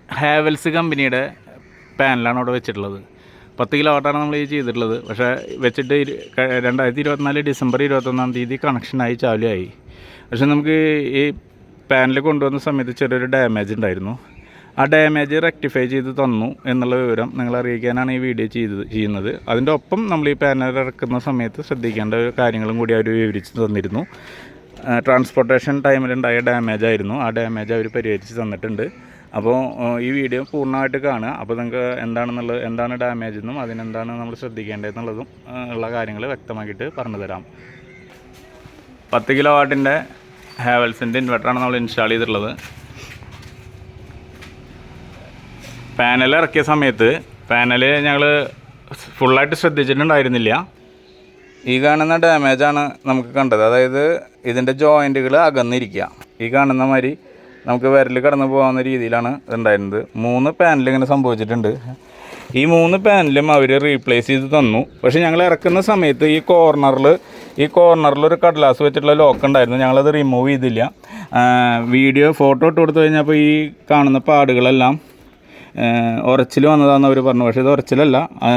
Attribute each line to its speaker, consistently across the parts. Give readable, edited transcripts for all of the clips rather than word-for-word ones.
Speaker 1: ഹാവൽസ് കമ്പനിയുടെ പാനലാണ് അവിടെ വെച്ചിട്ടുള്ളത്. 10 കിലോ വാട്ടാണ് നമ്മൾ ഈ ചെയ്തിട്ടുള്ളത്. പക്ഷേ വെച്ചിട്ട് 2024 ഡിസംബർ 21 കണക്ഷനായി ചാലുമായി. പക്ഷേ നമുക്ക് ഈ പാനൽ കൊണ്ടുവന്ന സമയത്ത് ചെറിയൊരു ഡാമേജ് ഉണ്ടായിരുന്നു. ആ ഡാമേജ് റെക്ടിഫൈ ചെയ്ത് തന്നു എന്നുള്ള വിവരം നിങ്ങളെ അറിയിക്കാനാണ് ഈ വീഡിയോ ചെയ്യുന്നത്. അതിൻ്റെ ഒപ്പം നമ്മൾ ഈ പാനൽ ഇറക്കുന്ന സമയത്ത് ശ്രദ്ധിക്കേണ്ട കാര്യങ്ങളും കൂടി അവർ വിവരിച്ച് തന്നിരുന്നു. ട്രാൻസ്പോർട്ടേഷൻ ടൈമിലുണ്ടായ ഡാമേജ് ആയിരുന്നു. ആ ഡാമേജ് അവർ പരിഹരിച്ച് തന്നിട്ടുണ്ട്. അപ്പോൾ ഈ വീഡിയോ പൂർണ്ണമായിട്ട് കാണുക. അപ്പോൾ നിങ്ങൾക്ക് എന്താണ് ഡാമേജ് എന്നും അതിനെന്താണ് നമ്മൾ ശ്രദ്ധിക്കേണ്ടതെന്നുള്ളതും ഉള്ള കാര്യങ്ങൾ വ്യക്തമാക്കിയിട്ട് പറഞ്ഞു തരാം. 10 കിലോ വാട്ടിൻ്റെ ഹാവൽസിൻ്റെ ഇൻവെർട്ടറാണ് നമ്മൾ ഇൻസ്റ്റാൾ ചെയ്തിട്ടുള്ളത്. പാനൽ ഇറക്കിയ സമയത്ത് പാനൽ ഞങ്ങൾ ഫുള്ളായിട്ട് ശ്രദ്ധിച്ചിട്ടുണ്ടായിരുന്നില്ല. ഈ കാണുന്ന ഡാമേജാണ് നമുക്ക് കണ്ടത്. അതായത് ഇതിൻ്റെ ജോയിൻറ്റുകൾ അകന്നിരിക്കുക. ഈ കാണുന്ന മാതിരി നമുക്ക് വിരൽ കടന്നു പോകാവുന്ന രീതിയിലാണ് ഇതുണ്ടായിരുന്നത്. 3 പാനൽ ഇങ്ങനെ സംഭവിച്ചിട്ടുണ്ട്. ഈ 3 പാനലും അവർ റീപ്ലേസ് ചെയ്ത് തന്നു. പക്ഷേ ഞങ്ങൾ ഇറക്കുന്ന സമയത്ത് ഈ കോർണറിൽ ഒരു കടലാസ് വെച്ചിട്ടുള്ള ലോക്ക് ഉണ്ടായിരുന്നു. ഞങ്ങളത് റിമൂവ് ചെയ്തില്ല. ഫോട്ടോ ഇട്ട് കൊടുത്തു കഴിഞ്ഞപ്പോൾ ഈ കാണുന്ന പാടുകളെല്ലാം ഉറച്ചിൽ വന്നതാണെന്ന് അവർ പറഞ്ഞു. പക്ഷേ ഇത് ഉറച്ചിലല്ല,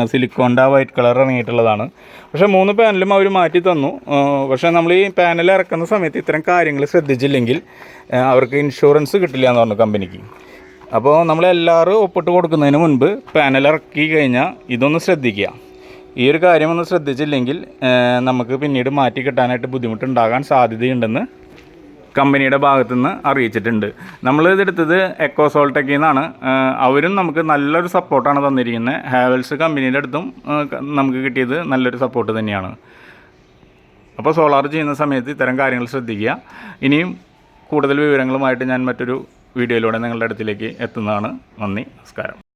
Speaker 1: സിലിക്കോണിൻ്റെ ആ വൈറ്റ് കളർ ഇറങ്ങിയിട്ടുള്ളതാണ്. പക്ഷേ 3 പാനലും അവർ മാറ്റി തന്നു. പക്ഷേ നമ്മൾ ഈ പാനൽ ഇറക്കുന്ന സമയത്ത് ഇത്തരം കാര്യങ്ങൾ ശ്രദ്ധിച്ചില്ലെങ്കിൽ അവർക്ക് ഇൻഷുറൻസ് കിട്ടില്ല എന്ന് പറഞ്ഞു കമ്പനിക്ക്. അപ്പോൾ നമ്മളെല്ലാവരും ഒപ്പിട്ട് കൊടുക്കുന്നതിന് മുൻപ് പാനൽ ഇറക്കി കഴിഞ്ഞാൽ ഇതൊന്ന് ശ്രദ്ധിക്കുക. ഈ ഒരു കാര്യം ഒന്ന് ശ്രദ്ധിച്ചില്ലെങ്കിൽ നമുക്ക് പിന്നീട് മാറ്റി കിട്ടാനായിട്ട് ബുദ്ധിമുട്ടുണ്ടാകാൻ സാധ്യതയുണ്ടെന്ന് കമ്പനിയുടെ ഭാഗത്തു നിന്ന് അറിയിച്ചിട്ടുണ്ട്. നമ്മൾ ഇതെടുത്തത് എക്കോസോൾടെക്കിൽ നിന്നാണ്. അവരും നമുക്ക് നല്ലൊരു സപ്പോർട്ടാണ് തന്നിരിക്കുന്നത്. ഹാവൽസ് കമ്പനിയുടെ അടുത്തും നമുക്ക് കിട്ടിയത് നല്ലൊരു സപ്പോർട്ട് തന്നെയാണ്. അപ്പോൾ സോളാർ ചെയ്യുന്ന സമയത്ത് ഇത്തരം കാര്യങ്ങൾ ശ്രദ്ധിക്കുക. ഇനിയും കൂടുതൽ വിവരങ്ങളുമായിട്ട് ഞാൻ മറ്റൊരു വീഡിയോയിലൂടെ നിങ്ങളുടെ അടുത്തിലേക്ക് എത്തുന്നതാണ്. നന്ദി, നമസ്കാരം.